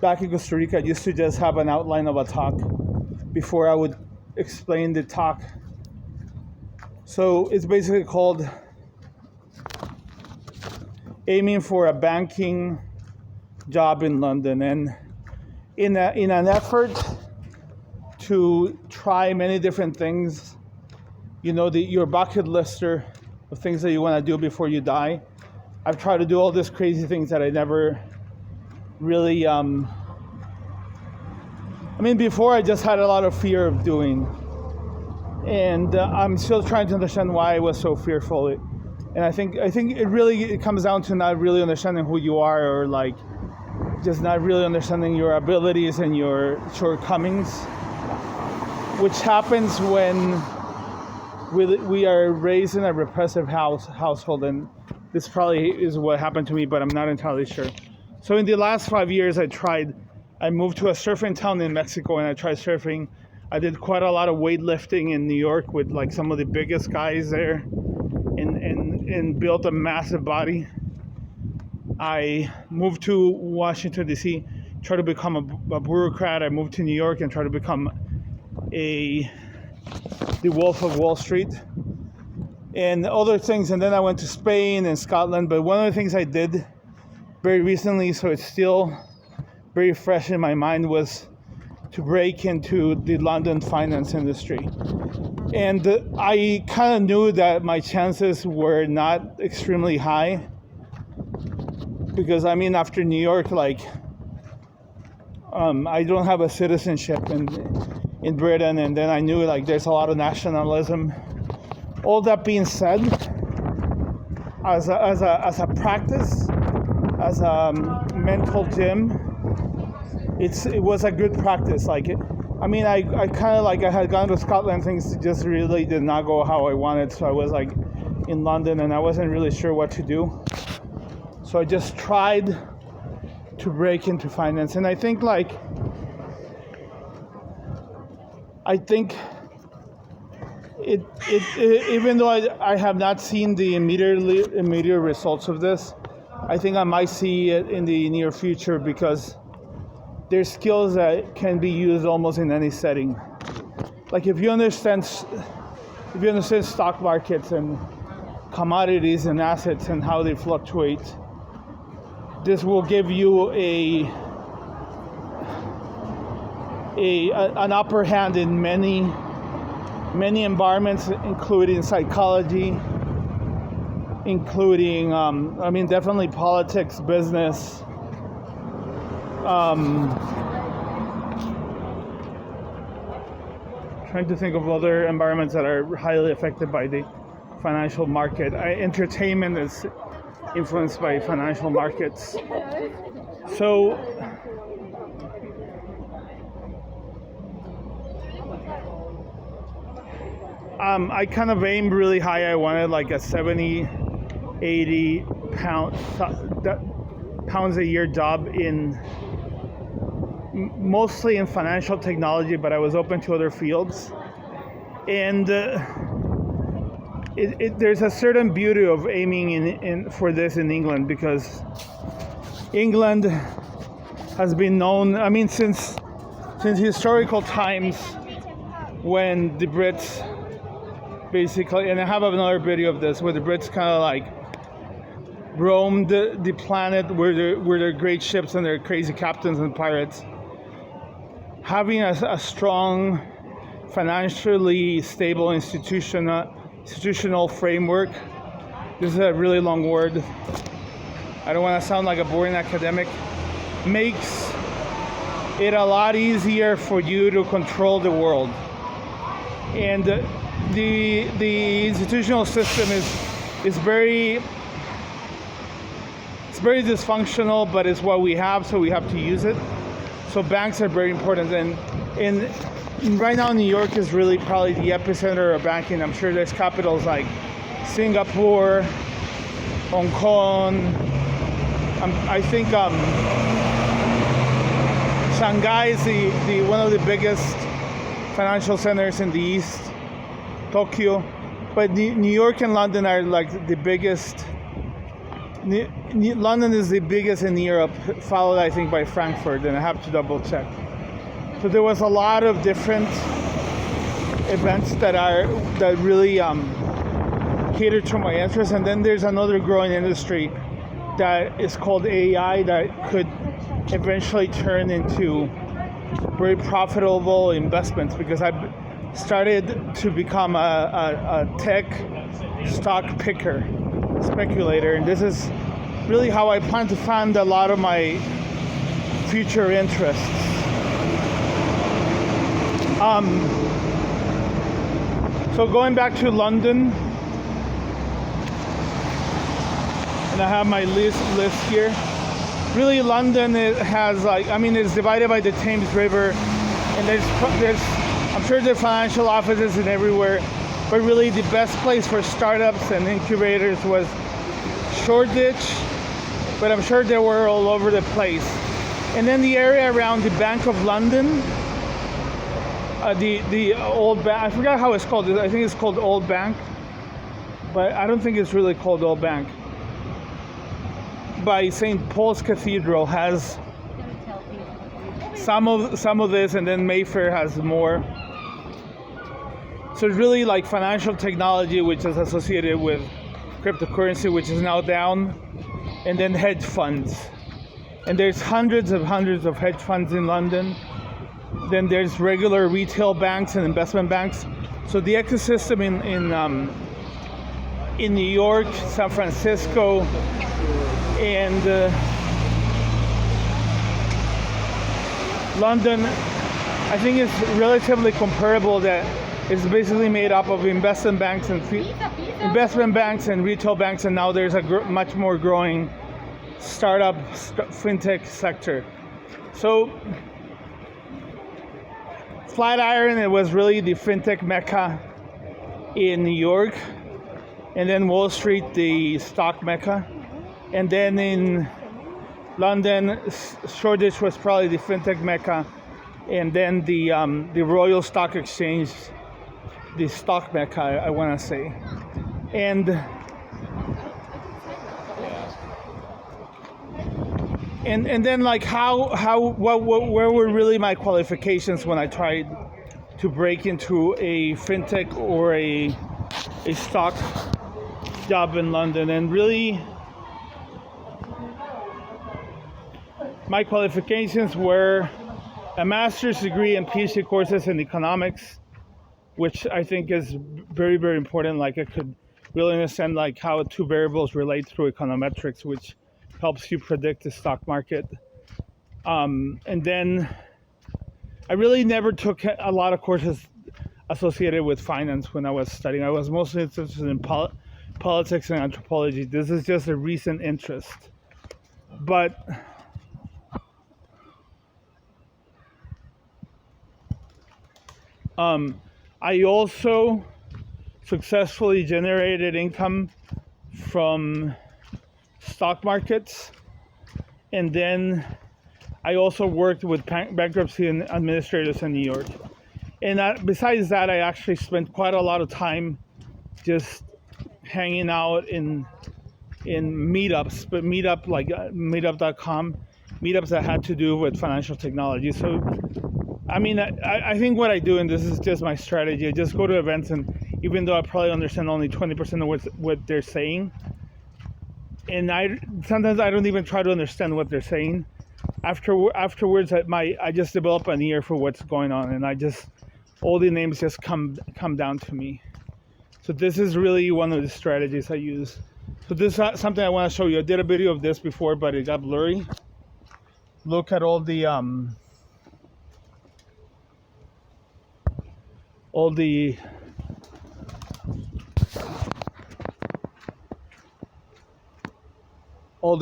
back in Costa Rica, I used to just have an outline of a talk before I would explain the talk. So it's basically called Aiming for a Banking Job in London. And in an effort to try many different things, your bucket lister of things that you want to do before you die, I've tried to do all these crazy things that I never really, before I just had a lot of fear of doing. And I'm still trying to understand why I was so fearful. And I think it comes down to not really understanding who you are, or like just not really understanding your abilities and your shortcomings, which happens when we are raised in a repressive household. And this probably is what happened to me, but I'm not entirely sure. So in the last 5 years, I moved to a surfing town in Mexico, and I tried surfing. I did quite a lot of weightlifting in New York with like some of the biggest guys there, and built a massive body. I moved to Washington, D.C., tried to become a bureaucrat. I moved to New York and tried to become the Wolf of Wall Street and other things. And then I went to Spain and Scotland. But one of the things I did very recently, so it's still very fresh in my mind, was to break into the London finance industry. And I kind of knew that my chances were not extremely high, because after New York, I don't have a citizenship in Britain, and then I knew there's a lot of nationalism. All that being said, as a practice, as a mental gym, it was a good practice. I had gone to Scotland, things just really did not go how I wanted. So I was in London, and I wasn't really sure what to do. So I just tried to break into finance. And I think even though I have not seen the immediate results of this, I think I might see it in the near future, because there's skills that can be used almost in any setting. If you understand stock markets and commodities and assets and how they fluctuate, this will give you an upper hand in many environments, including psychology, including definitely politics, business. Trying to think of other environments that are highly affected by the financial market. Entertainment is influenced by financial markets. So I kind of aimed really high. I wanted a 70, 80 pounds a year job mostly in financial technology, but I was open to other fields. And there's a certain beauty of aiming for this in England, because England has been known, since historical times, when the Brits basically, and I have another video of this, where the Brits kind of roamed the planet with their great ships and their crazy captains and pirates. Having a strong, financially stable institutional framework, this is a really long word, I don't want to sound like a boring academic, makes it a lot easier for you to control the world. And the institutional system is very dysfunctional, but it's what we have, so we have to use it. So banks are very important, and right now New York is really probably the epicenter of banking. I'm sure there's capitals like Singapore, Hong Kong. I think Shanghai is the one of the biggest financial centers in the East. Tokyo, but New York and London are the biggest London is the biggest in Europe, followed I think by Frankfurt, and I have to double check. So there was a lot of different events that really cater to my interests, and then there's another growing industry that is called AI that could eventually turn into very profitable investments, because I've started to become a tech stock picker, speculator, and this is really how I plan to fund a lot of my future interests. So going back to London, and I have my list here. Really, London has it's divided by the Thames River, and there's I'm sure there are financial offices and everywhere, but really the best place for startups and incubators was Shoreditch, but I'm sure they were all over the place. And then the area around the Bank of London, the old bank, I forgot how it's called. I think it's called Old Bank, but I don't think it's really called Old Bank. By St. Paul's Cathedral has some of this, and then Mayfair has more. So it's really like financial technology, which is associated with cryptocurrency, which is now down, and then hedge funds. And there's hundreds of hedge funds in London. Then there's regular retail banks and investment banks. So the ecosystem in New York, San Francisco, and London, I think it's relatively comparable. That it's basically made up of investment banks and retail banks, and now there's a much more growing startup fintech sector. So Flatiron, it was really the fintech mecca in New York, and then Wall Street, the stock mecca. And then in London, Shoreditch was probably the fintech mecca, and then the Royal Stock Exchange, the stock mecca, I want to say. And then like where were really my qualifications when I tried to break into a fintech or a stock job in London? And really, my qualifications were a master's degree and PhD courses in economics, which I think is very, very important. Like I could really understand like how two variables relate through econometrics, which helps you predict the stock market. And then I really never took a lot of courses associated with finance when I was studying. I was mostly interested in politics and anthropology. This is just a recent interest. But I also successfully generated income from stock markets, and then I also worked with bankruptcy and administrators in New York. And besides that, I actually spent quite a lot of time just hanging out in meetups, but meetup like meetup.com, meetups that had to do with financial technology. So I mean, I think what I do, and this is just my strategy, I just go to events, and even though I probably understand only 20% of what they're saying, and sometimes I don't even try to understand what they're saying. Afterwards, I just develop an ear for what's going on, and all the names just come down to me. So this is really one of the strategies I use. So this is something I want to show you. I did a video of this before, but it got blurry. Look at all the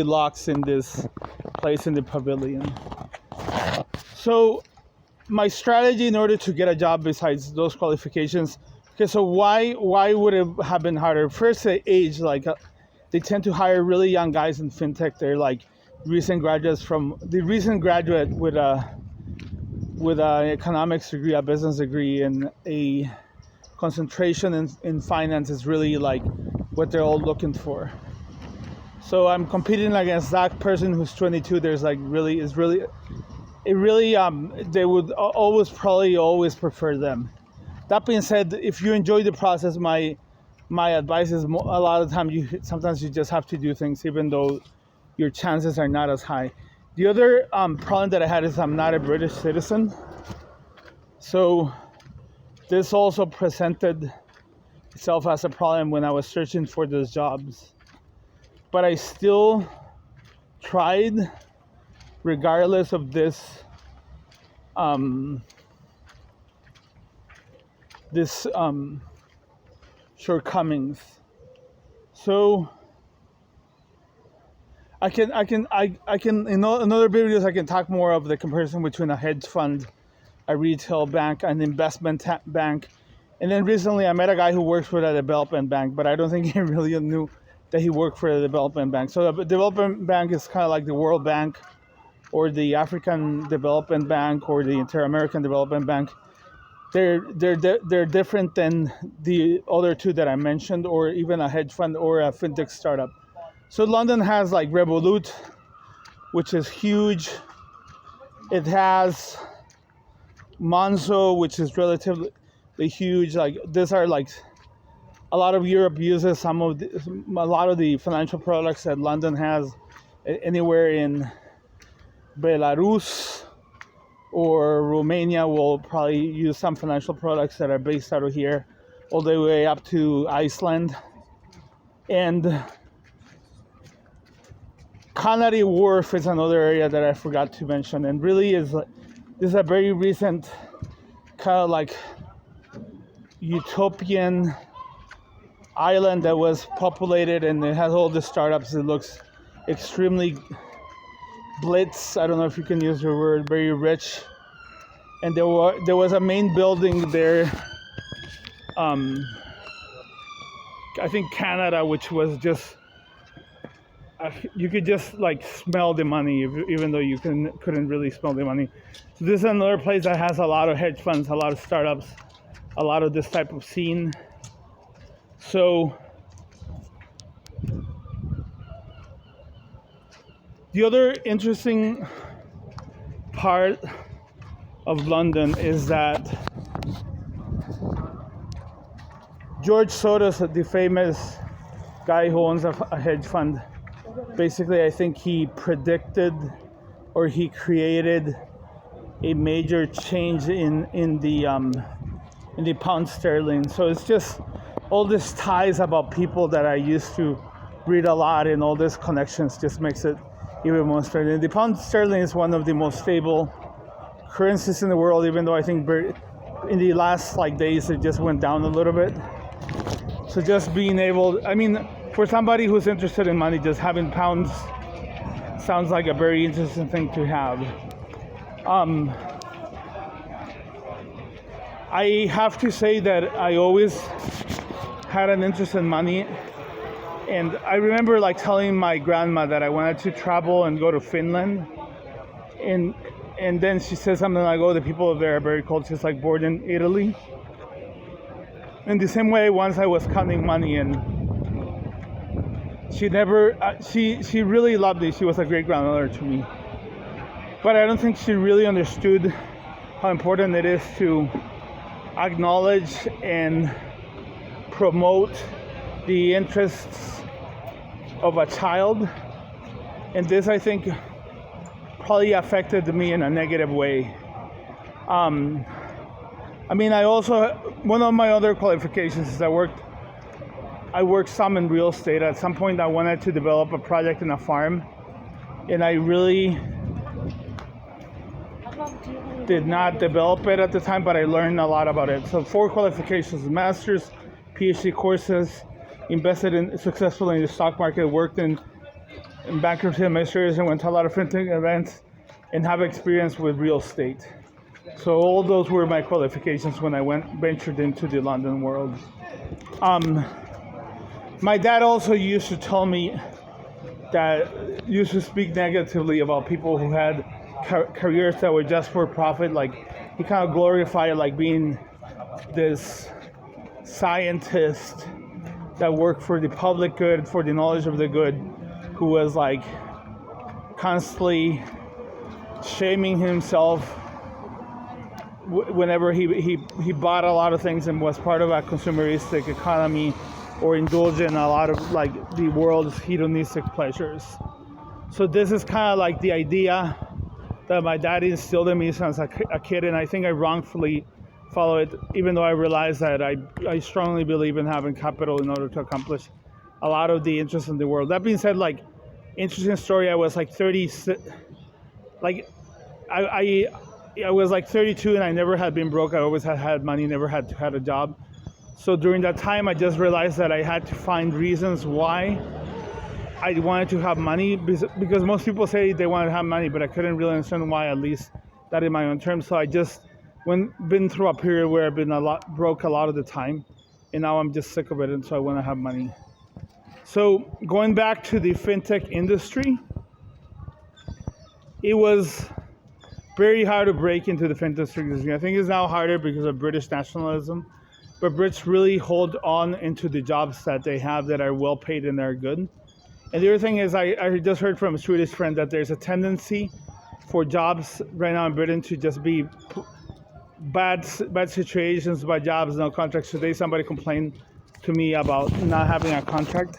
locks in this place in the pavilion. So my strategy in order to get a job besides those qualifications, okay, so why would it have been harder? First, the age, they tend to hire really young guys in fintech. They're like recent graduate with an economics degree, a business degree, and a concentration in finance is really like what they're all looking for. So I'm competing against that person who's 22. There's like really is really it really they would always prefer them. That being said, if you enjoy the process, my advice is a lot of the time sometimes you just have to do things even though your chances are not as high. The other problem that I had is I'm not a British citizen, so this also presented itself as a problem when I was searching for those jobs. But I still tried, regardless of this shortcomings. So I can in other videos I can talk more of the comparison between a hedge fund, a retail bank, an investment bank, and then recently I met a guy who works for a development bank, but I don't think he really knew that he worked for a development bank. So the development bank is kind of like the World Bank, or the African Development Bank, or the Inter-American Development Bank. They're different than the other two that I mentioned, or even a hedge fund or a fintech startup. So London has like Revolut, which is huge. It has Monzo, which is relatively huge. Like these are like a lot of Europe uses a lot of the financial products that London has. Anywhere in Belarus or Romania will probably use some financial products that are based out of here, all the way up to Iceland. And Canary Wharf is another area that I forgot to mention, and really this is a very recent kind of like utopian island that was populated, and it has all the startups. It looks extremely blitz. I don't know if you can use the word, very rich. And there was a main building there, I think Canada, which was just you could just like smell the money, even though you couldn't really smell the money. So this is another place that has a lot of hedge funds, a lot of startups, a lot of this type of scene. So the other interesting part of London is that George Soros, the famous guy who owns a hedge fund, basically I think he predicted or he created a major change in the pound sterling. So it's just all this ties about people that I used to read a lot, and all these connections just makes it even more sterling. The pound sterling is one of the most stable currencies in the world, even though I think in the last days it just went down a little bit. So just being able, I mean, for somebody who's interested in money, just having pounds sounds like a very interesting thing to have. I have to say that I always had an interest in money, and I remember telling my grandma that I wanted to travel and go to Finland, and then she said something like, "Oh, the people there are very cold." She's born in Italy. In the same way, once I was counting money, and she never, she really loved me. She was a great grandmother to me, but I don't think she really understood how important it is to acknowledge and promote the interests of a child. And this, I think, probably affected me in a negative way. I mean, I also, one of my other qualifications is I worked some in real estate. At some point I wanted to develop a project in a farm, and I really did not develop it at the time, but I learned a lot about it. So 4 qualifications: master's, PhD courses, invested successfully in the stock market, worked in bankruptcy administration, went to a lot of fintech events, and have experience with real estate. So all those were my qualifications when I ventured into the London world. My dad also used to tell me that used to speak negatively about people who had careers that were just for profit. He kind of glorified being this scientist that worked for the public good, for the knowledge of the good. who was like constantly shaming himself whenever he bought a lot of things and was part of a consumeristic economy or indulged in a lot of like the world's hedonistic pleasures. So this is kind of like the idea that my dad instilled in me since a kid, and I think I wrongfully follow it, even though I realize that I strongly believe in having capital in order to accomplish a lot of the interests in the world. That being said, like, interesting story, I was like 30, like, I was like 32 and I never had been broke. I always had money, never had a job. So during that time, I just realized that I had to find reasons why I wanted to have money, because most people say they want to have money, but I couldn't really understand why, at least that in my own terms. So I just been through a period where I've been broke a lot of the time, and now I'm just sick of it, and so I want to have money. So going back to the fintech industry, it was very hard to break into the fintech industry. I think it's now harder because of British nationalism, but Brits really hold on into the jobs that they have that are well paid and are good. And the other thing is, I just heard from a Swedish friend that there's a tendency for jobs right now in Britain to just be bad situations, bad jobs, no contracts. Today somebody complained to me about not having a contract.